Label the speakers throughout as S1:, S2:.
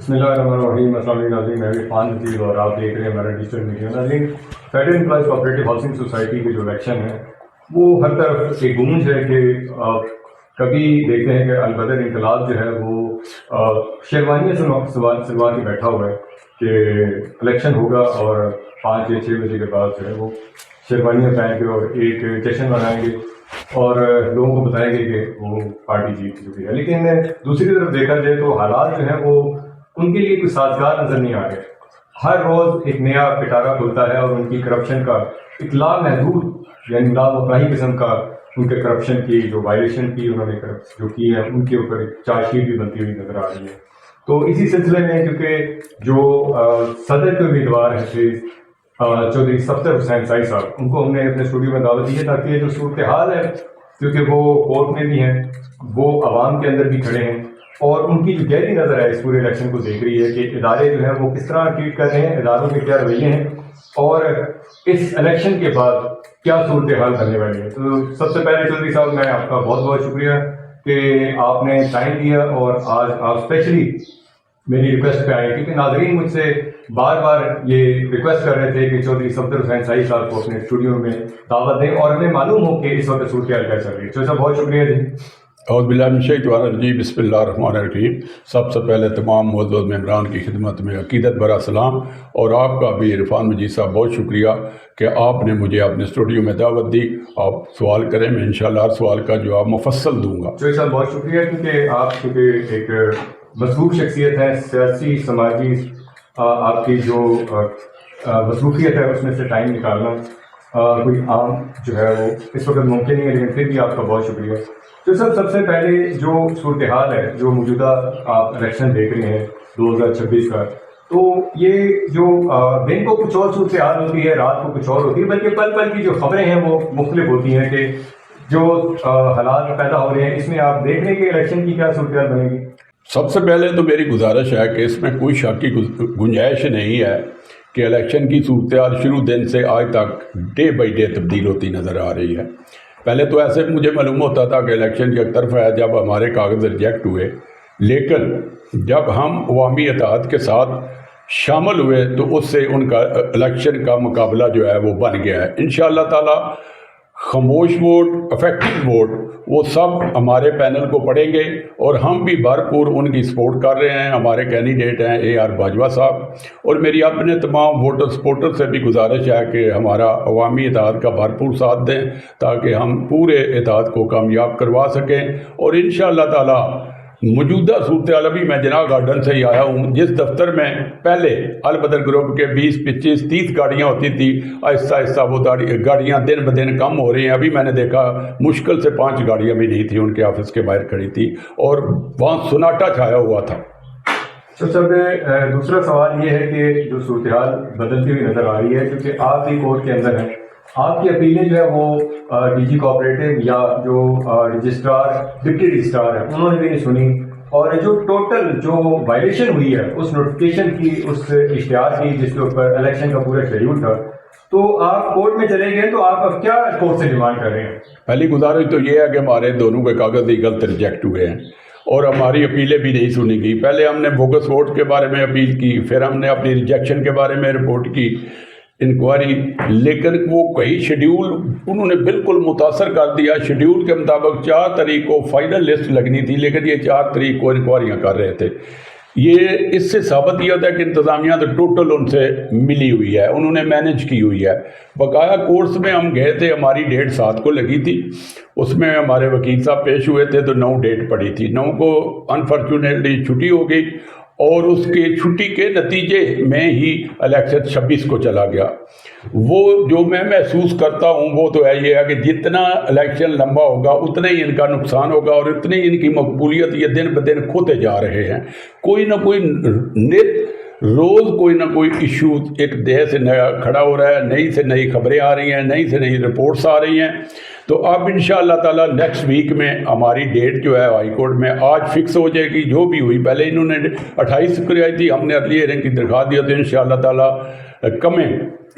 S1: بسم اللہ الرحمن الرحیم۔ السلام علیکم ناظرین، میں عرفان نذیر اور آپ دیکھ رہے ہیں ہمارا ڈیجیٹل میڈیا۔ ناظرین، federal employees cooperative housing society کے جو الیکشن ہے وہ ہر طرف ایک گونج ہے کہ کبھی دیکھتے ہیں کہ البدر انقلاب جو ہے وہ شیروانیاں سلوا کے بیٹھا ہوا ہے کہ الیکشن ہوگا اور 5 یا 6 بجے کے بعد جو ہے وہ شیروانیاں پہن کے اور ایک جشن منائیں گے اور لوگوں کو بتائیں گے کہ وہ پارٹی جیت چکی ہے۔ لیکن دوسری طرف دیکھا جائے تو حالات جو ہیں وہ ان کے لیے کوئی سازگار نظر نہیں آ رہے۔ ہر روز ایک نیا پٹارا کھلتا ہے اور ان کی کرپشن کا ایک لامحدود یعنی لامحدود قسم کا ان کے کرپشن کی جو وائلیشن کی انہوں نے جو کی ہے ان کے اوپر چارج شیٹ بھی بنتی ہوئی نظر آ رہی ہے۔ تو اسی سلسلے میں کیونکہ جو صدر کے امیدوار ہیں چودھری صفدر حسین سائی صاحب، ان کو ہم نے اپنے اسٹوڈیو میں دعوت دی ہے تاکہ یہ جو صورتحال ہے، کیونکہ وہ کورٹ میں بھی ہیں، وہ عوام کے اندر بھی کھڑے ہیں اور ان کی جو گہری نظر ہے اس پورے الیکشن کو دیکھ رہی ہے کہ ادارے جو ہیں وہ کس طرح ٹریٹ کر رہے ہیں، اداروں کے کیا رویے ہیں اور اس الیکشن کے بعد کیا صورتحال بننے والی ہے۔ تو سب سے پہلے چودھری صاحب، میں آپ کا بہت بہت شکریہ کہ آپ نے ٹائم دیا اور آج آپ اسپیشلی میری ریکویسٹ پہ آئے، کیونکہ ناظرین مجھ سے بار بار یہ ریکویسٹ کر رہے تھے کہ چودھری صفدر حسین سائی صاحب کو اپنے اسٹوڈیو میں دعوت دیں اور ہمیں معلوم ہو کہ اس وقت صورتحال کیا چل رہی ہے۔ چودھری صاحب بہت شکریہ جی۔
S2: اعوذ باللہ من الشیطان الرجیم، بسم اللہ الرحمن الرحیم۔ سب سے پہلے تمام معزز ممبران کی خدمت میں عقیدت بھرا سلام، اور آپ کا بھی عرفان مجید صاحب بہت شکریہ کہ آپ نے مجھے اپنے اسٹوڈیو میں دعوت دی۔ آپ سوال کریں، میں انشاءاللہ ہر سوال کا جواب مفصل دوں گا۔
S1: چودھری صاحب بہت شکریہ، کیونکہ آپ کیونکہ ایک مصروف شخصیت ہے، سیاسی سماجی آپ کی جو مصروفیت ہے اس میں سے ٹائم نکالنا کوئی عام جو ہے وہ اس وقت ممکن نہیں ہے، لیکن پھر بھی آپ کا بہت شکریہ۔ تو سب سے پہلے جو صورتحال ہے، جو موجودہ آپ الیکشن دیکھ رہے ہیں 2026 کا، تو یہ جو دن کو کچھ اور صورتحال ہوتی ہے، رات کو کچھ اور ہوتی ہے، بلکہ پل پل کی جو خبریں ہیں وہ مختلف ہوتی ہیں کہ جو حالات پیدا ہو رہے ہیں اس میں آپ دیکھ رہے ہیں کہ الیکشن کی کیا صورتحال بنے گی۔
S2: سب سے پہلے تو میری گزارش ہے کہ اس میں کوئی شک کی گنجائش نہیں ہے کہ الیکشن کی صورتحال شروع دن سے آج تک ڈے بائی ڈے تبدیل ہوتی نظر آ رہی ہے۔ پہلے تو ایسے مجھے معلوم ہوتا تھا کہ الیکشن یک طرفہ ہے جب ہمارے کاغذ ریجیکٹ ہوئے، لیکن جب ہم عوامی اتحاد کے ساتھ شامل ہوئے تو اس سے ان کا الیکشن کا مقابلہ جو ہے وہ بن گیا ہے۔ انشاءاللہ تعالی خاموش ووٹ، افیکٹو ووٹ، وہ سب ہمارے پینل کو پڑھیں گے اور ہم بھی بھرپور ان کی سپورٹ کر رہے ہیں۔ ہمارے کینڈیڈیٹ ہیں AR باجوہ صاحب، اور میری اپنے تمام ووٹر سپورٹر سے بھی گزارش ہے کہ ہمارا عوامی اتحاد کا بھرپور ساتھ دیں تاکہ ہم پورے اتحاد کو کامیاب کروا سکیں۔ اور انشاءاللہ تعالی موجودہ صورتحال، ابھی میں جناح گارڈن سے ہی آیا ہوں، جس دفتر میں پہلے البدر گروپ کے 20 25 30 گاڑیاں ہوتی تھی، آہستہ آہستہ وہ گاڑیاں دن بدن کم ہو رہی ہیں۔ ابھی میں نے دیکھا مشکل سے 5 گاڑیاں بھی نہیں تھیں ان کے آفس کے باہر کھڑی تھی اور وہاں سناٹا چھایا ہوا تھا۔
S1: سب دوسرا سوال یہ ہے کہ جو صورتحال بدلتی ہوئی نظر آ رہی ہے، کیونکہ آپ بھی کورٹ کے اندر ہیں، آپ کی اپیلیں جو ہے وہ DG کوآپریٹو یا جو رجسٹرار ڈپٹی رجسٹرار ہیں انہوں نے بھی نہیں سنی، اور جو ٹوٹل جو وائلیشن ہوئی ہے اس نوٹیفکیشن کی، اس اشتہار کی جس کے اوپر الیکشن کا پورا شیڈیول تھا، تو آپ کورٹ میں چلے گئے تو آپ اب کیا کورٹ سے ڈیمانڈ کر رہے ہیں؟
S2: پہلی گزارش تو یہ ہے کہ ہمارے دونوں کے کاغذ ہی غلط ریجیکٹ ہوئے ہیں اور ہماری اپیلیں بھی نہیں سنی گئی۔ پہلے ہم نے بوگس ووٹ کے بارے میں اپیل کی، پھر ہم نے اپنی ریجیکشن کے بارے میں رپورٹ کی انکوائری، لیکن وہ کئی شیڈیول انہوں نے بالکل متاثر کر دیا۔ شیڈیول کے مطابق 4 تاریخ کو فائنل لسٹ لگنی تھی، لیکن یہ 4 تاریخ کو انکوائریاں کر رہے تھے۔ یہ اس سے ثابت یہ ہوتا ہے کہ انتظامیہ تو ٹوٹل ان سے ملی ہوئی ہے، انہوں نے مینج کی ہوئی ہے۔ بقایا کورٹس میں ہم گئے تھے، ہماری ڈیٹ 7 کو لگی تھی، اس میں ہمارے وکیل صاحب پیش ہوئے تھے تو 9 ڈیٹ پڑی تھی۔ 9 کو انفارچونیٹلی چھٹی ہو گئی اور اس کے چھٹی کے نتیجے میں ہی الیکشن 26 کو چلا گیا۔ وہ جو میں محسوس کرتا ہوں وہ تو یہ ہے کہ جتنا الیکشن لمبا ہوگا اتنا ہی ان کا نقصان ہوگا اور اتنی ان کی مقبولیت یہ دن بدن کھوتے جا رہے ہیں۔ کوئی نہ کوئی روز کوئی نہ کوئی ایشو ایک دیہ سے نیا کھڑا ہو رہا ہے، نئی سے نئی خبریں آ رہی ہیں، نئی سے نئی رپورٹس آ رہی ہیں۔ تو اب انشاءاللہ تعالی نیکسٹ ویک میں ہماری ڈیٹ جو ہے ہائی کورٹ میں آج فکس ہو جائے گی۔ جو بھی ہوئی، پہلے انہوں نے 28 کو آئی تھی، ہم نے ارلی ہیئرنگ کی درخواست دیا، تو انشاءاللہ تعالی کمنگ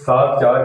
S1: 7/4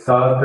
S1: 7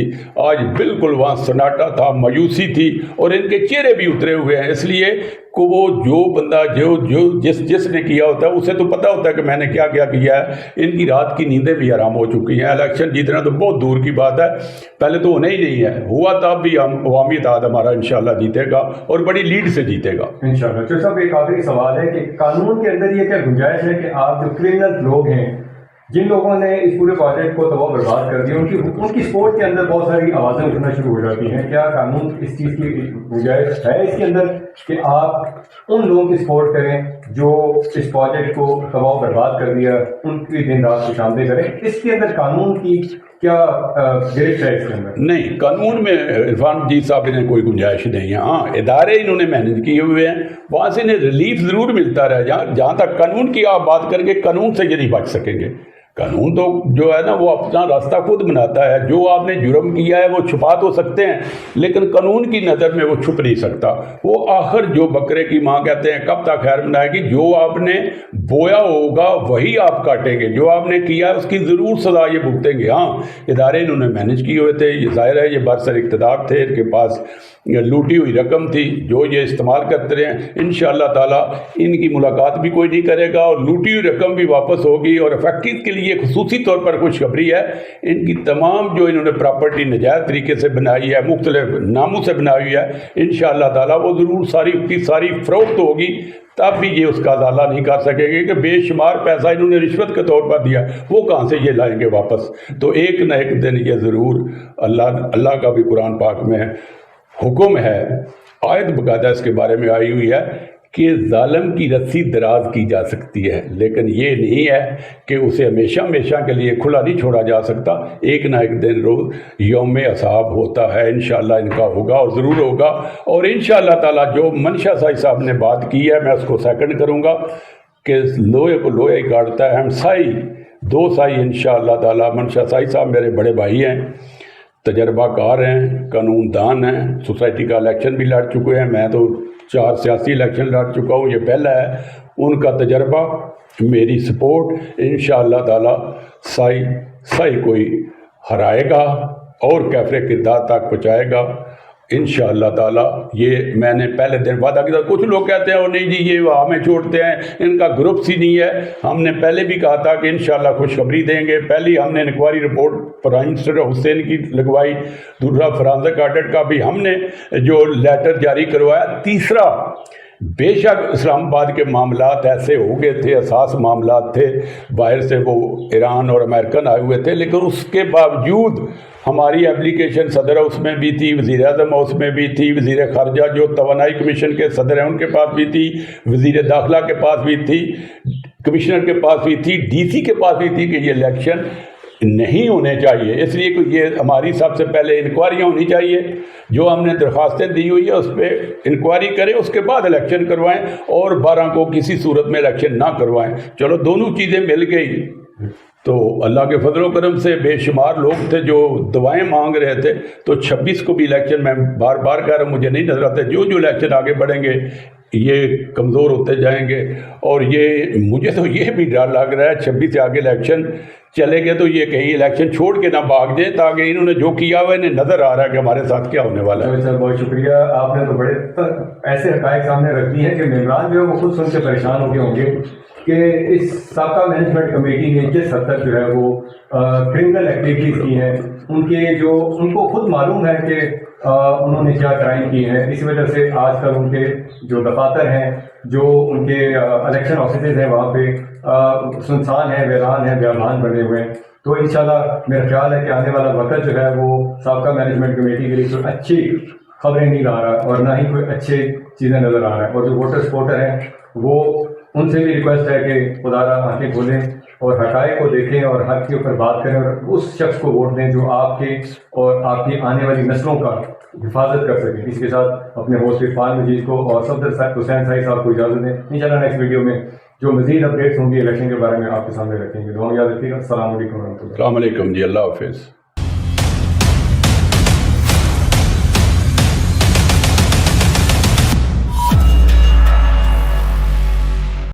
S2: تھی، آج بالکل وہاں سناٹا تھا، مایوسی تھی، اور ان کے چہرے بھی اترے ہوئے ہیں، اس لیے کہ وہ جو بندہ جس نے کیا ہوتا ہے اسے تو پتہ ہوتا ہے کہ میں نے کیا کیا ہے۔ ان کی رات کی نیندیں بھی حرام ہو چکی ہیں۔ الیکشن جیتنا تو بہت دور کی بات ہے، پہلے تو ہونا ہی نہیں ہے، ہوا تب بھی ہم عوامی اتحاد ہمارا انشاءاللہ جیتے گا اور بڑی لیڈ سے جیتے گا
S1: انشاءاللہ۔ چودھری صاحب ایک آخری سوال ہے کہ قانون کے اندر یہ کیا گنجائش ہے کہ آپ جو کرمنل لوگ ہیں، جن لوگوں نے اس پورے پروجیکٹ کو تباہ برباد کر دیا، ان کی سپورٹ کے اندر بہت ساری آوازیں اٹھنا شروع ہو جاتی ہیں، کیا قانون اس چیز کی گنجائش ہے اس کے اندر کہ آپ ان لوگوں کی سپورٹ کریں جو اس پروجیکٹ کو تباہ و برباد کر دیا، ان کی دن رات کشاندے کریں؟ اس کے اندر قانون کی کیا گرفت ہے اس کے اندر؟
S2: نہیں، قانون میں عرفان جی صاحب نے کوئی گنجائش نہیں ہے۔ ہاں، ادارے انہوں نے مینج کیے ہوئے ہیں، وہاں سے انہیں ریلیف ضرور ملتا رہے۔ جہاں تک قانون کی آپ بات کریں گے، قانون سے یہ نہیں بچ سکیں گے۔ قانون تو جو ہے نا وہ اپنا راستہ خود بناتا ہے، جو آپ نے جرم کیا ہے وہ چھپا تو سکتے ہیں لیکن قانون کی نظر میں وہ چھپ نہیں سکتا۔ وہ آخر جو بکرے کی ماں کہتے ہیں کب تک خیر منائے گی، جو آپ نے بویا ہوگا وہی آپ کاٹیں گے، جو آپ نے کیا ہے اس کی ضرور سزا یہ بھگتیں گے۔ ہاں، ادارے انہوں نے مینج کیے ہوئے تھے، یہ ظاہر ہے یہ برسر اقتدار تھے، ان کے پاس لوٹی ہوئی رقم تھی جو یہ استعمال کرتے رہے ہیں۔ انشاءاللہ تعالیٰ ان کی ملاقات بھی کوئی نہیں کرے گا اور لوٹی ہوئی رقم بھی واپس ہوگی، اور فیکٹریز کے لیے خصوصی طور پر خوشخبری ہے، ان کی تمام جو انہوں نے پراپرٹی نجائز طریقے سے بنائی ہے، مختلف ناموں سے بنائی ہوئی ہے، انشاءاللہ تعالیٰ وہ ضرور ساری فروخت ہوگی، تب بھی یہ اس کا ازالہ نہیں کر سکیں گے کہ بے شمار پیسہ انہوں نے رشوت کے طور پر دیا، وہ کہاں سے یہ لائیں گے واپس۔ تو ایک نہ ایک دن یہ ضرور اللہ کا بھی قرآن پاک میں حکم ہے، آیت باقاعدہ اس کے بارے میں آئی ہوئی ہے کہ ظالم کی رسی دراز کی جا سکتی ہے، لیکن یہ نہیں ہے کہ اسے ہمیشہ کے لیے کھلا نہیں چھوڑا جا سکتا۔ ایک نہ ایک دن روز یوم حساب ہوتا ہے، انشاءاللہ ان کا ہوگا اور ضرور ہوگا، اور انشاءاللہ تعالیٰ جو منشا سائی صاحب نے بات کی ہے میں اس کو سیکنڈ کروں گا کہ لوہے کو لوہے ہی کاٹتا ہے، ہم سائی دو سائی انشاءاللہ تعالیٰ۔ منشا سائی صاحب میرے بڑے بھائی ہیں، تجربہ کار ہیں، قانون دان ہیں، سوسائٹی کا الیکشن بھی لڑ چکے ہیں، میں تو 4 سیاسی الیکشن لڑ چکا ہوں، یہ پہلا ہے۔ ان کا تجربہ، میری سپورٹ، انشاءاللہ تعالیٰ سائی کوئی ہرائے گا اور کیفر کردار تک پہنچائے گا انشاءاللہ تعالیٰ۔ یہ میں نے پہلے دن وعدہ کیا تھا۔ کچھ لوگ کہتے ہیں وہ نہیں جی یہ وہ ہمیں چھوڑتے ہیں، ان کا گروپس ہی نہیں ہے۔ ہم نے پہلے بھی کہا تھا کہ انشاءاللہ خوشخبری دیں گے۔ پہلی ہم نے انکوائری رپورٹ پرائم منسٹر حسین کی لگوائی، دوسرا فرانزک آڈٹ کا بھی ہم نے جو لیٹر جاری کروایا، تیسرا بے شک اسلام آباد کے معاملات ایسے ہو گئے تھے، حساس معاملات تھے، باہر سے وہ ایران اور امریکن آئے ہوئے تھے، لیکن اس کے باوجود ہماری اپلیکیشن صدر ہاؤس میں بھی تھی، وزیر اعظم ہاؤس میں بھی تھی، وزیر خارجہ جو توانائی کمیشن کے صدر ہیں ان کے پاس بھی تھی، وزیر داخلہ کے پاس بھی تھی، کمشنر کے پاس بھی تھی، ڈی سی کے پاس بھی تھی کہ یہ الیکشن نہیں ہونے چاہیے، اس لیے کہ یہ ہماری سب سے پہلے انکوائریاں ہونی چاہیے، جو ہم نے درخواستیں دی ہوئی ہے اس پہ انکوائری کریں، اس کے بعد الیکشن کروائیں، اور 12 کو کسی صورت میں الیکشن نہ کروائیں۔ چلو دونوں چیزیں مل گئی تو اللہ کے فضل و کرم سے بے شمار لوگ تھے جو دعائیں مانگ رہے تھے، تو 26 کو بھی الیکشن، میں بار بار کہہ رہا ہوں مجھے نہیں نظر آتا جو الیکشن آگے بڑھیں گے یہ کمزور ہوتے جائیں گے، اور یہ مجھے تو یہ بھی ڈر لگ رہا ہے 26 سے آگے الیکشن چلے گئے تو یہ کہیں الیکشن چھوڑ کے نہ بھاگ جائے، تاکہ انہوں نے جو کیا ہوا انہیں نظر آ رہا ہے کہ ہمارے ساتھ کیا ہونے والا ہے۔
S1: سر بہت شکریہ، آپ نے تو بڑے ایسے حقائق سامنے رکھ دی ہیں کہ ممبران جو ہے وہ خود سن کے پریشان ہو گئے ہوں گے کہ اس سابقہ مینجمنٹ کمیٹی نے جس حد تک جو ہے وہ کرمنل ایکٹیویٹیز کی ہیں، ان کو خود معلوم ہے کہ انہوں نے کیا کرائم کیے ہیں، اسی وجہ سے آج کل ان کے جو دفاتر ہیں، جو ان کے الیکشن آفیسز ہیں وہاں پہ سنسان ہیں، ویران ہیں، بیابان بنے ہوئے ہیں۔ تو انشاءاللہ میرا خیال ہے کہ آنے والا وقت جو ہے وہ سابقہ مینجمنٹ کمیٹی کے لیے کوئی اچھی خبریں نہیں لا رہا اور نہ ہی کوئی اچھے چیزیں نظر آ رہا ہے، اور جو ووٹر سپورٹر ہیں وہ ان سے بھی ریکویسٹ ہے کہ خدا را آنکھیں کھولیں اور حقائق کو دیکھیں اور حق کے اوپر بات کریں، اور اس شخص کو ووٹ دیں جو آپ کے اور آپ کی آنے والی نسلوں کا حفاظت کر سکیں۔ اس کے ساتھ اپنے ہوسٹ عرفان مجید کو اور صفدر حسین سائی صاحب کو اجازت دیں۔ انشاءاللہ نیکسٹ ویڈیو میں جو مزید اپڈیٹس ہوں گی الیکشن کے بارے میں آپ کے سامنے رکھیں گے۔ دعا یاد رکھیے گا۔ السلام علیکم ورحمۃ اللہ۔
S2: السلام علیکم جی، اللہ حافظ۔